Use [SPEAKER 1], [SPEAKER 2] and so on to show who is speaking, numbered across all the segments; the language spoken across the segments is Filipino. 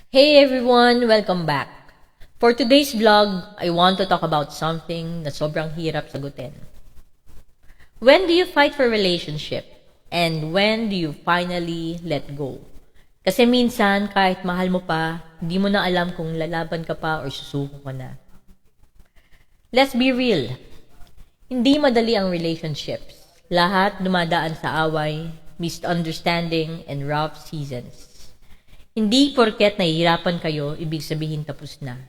[SPEAKER 1] Hey everyone! Welcome back. For today's vlog, I want to talk about something na sobrang hirap sagutin. When do you fight for relationship? And when do you finally let go? Kasi minsan, kahit mahal mo pa, hindi mo na alam kung lalaban ka pa or susuko ka na. Let's be real. Hindi madali ang relationships. Lahat dumadaan sa away, misunderstanding, and rough seasons. Hindi porket nahihirapan kayo, ibig sabihin tapos na.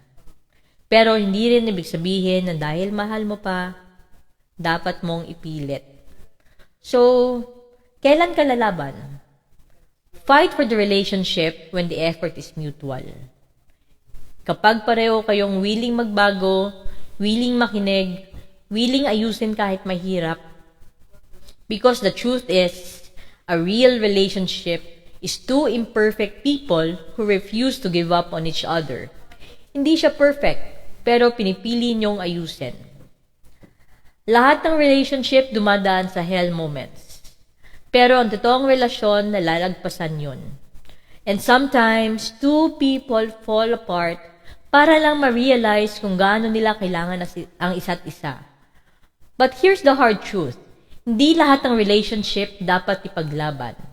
[SPEAKER 1] Pero hindi rin ibig sabihin na dahil mahal mo pa, dapat mong ipilit. So, kailan ka lalaban? Fight for the relationship when the effort is mutual. Kapag pareho kayong willing magbago, willing makinig, willing ayusin kahit mahirap. Because the truth is, a real relationship is two imperfect people who refuse to give up on each other. Hindi siya perfect, pero pinipili niyong ayusin. Lahat ng relationship dumadaan sa hell moments. Pero ang totoong relasyon, nalalagpasan yun. And sometimes, two people fall apart para lang ma-realize kung gaano nila kailangan ang isa't isa. But here's the hard truth. Hindi lahat ng relationship dapat ipaglaban.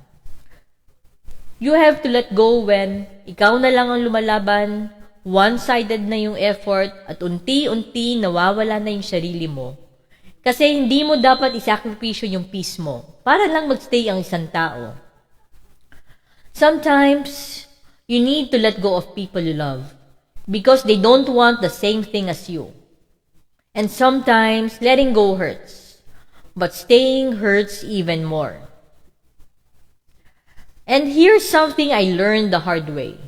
[SPEAKER 1] You have to let go when ikaw na lang ang lumalaban, one-sided na yung effort, at unti-unti nawawala na yung sarili mo. Kasi hindi mo dapat isakripisyo yung peace mo para lang magstay ang isang tao. Sometimes, you need to let go of people you love because they don't want the same thing as you. And sometimes, letting go hurts, but staying hurts even more. And here's something I learned the hard way.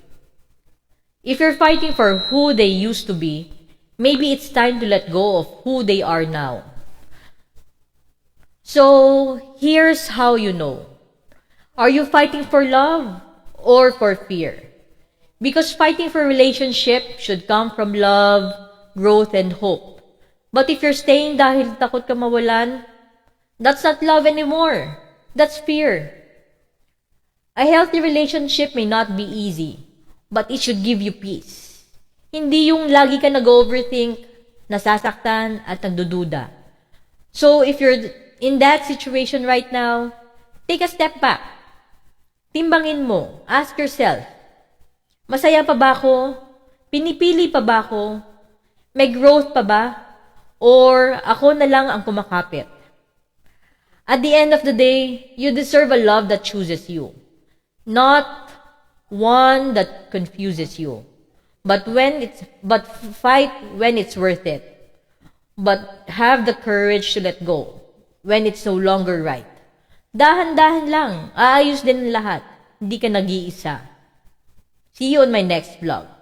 [SPEAKER 1] If you're fighting for who they used to be, maybe it's time to let go of who they are now. So, here's how you know. Are you fighting for love or for fear? Because fighting for relationship should come from love, growth, and hope. But if you're staying dahil takot ka mawalan, that's not love anymore. That's fear. A healthy relationship may not be easy, but it should give you peace. Hindi yung lagi ka nag-overthink, nasasaktan, at nagdududa. So if you're in that situation right now, take a step back. Timbangin mo. Ask yourself, masaya pa ba ako? Pinipili pa ba ako? May growth pa ba? Or ako na lang ang kumakapit? At the end of the day, you deserve a love that chooses you. Not one that confuses you. But fight when it's worth it. But have the courage to let go when it's no longer right. Dahan-dahan lang, aayos din lahat. Hindi ka nag-iisa. See you on my next vlog.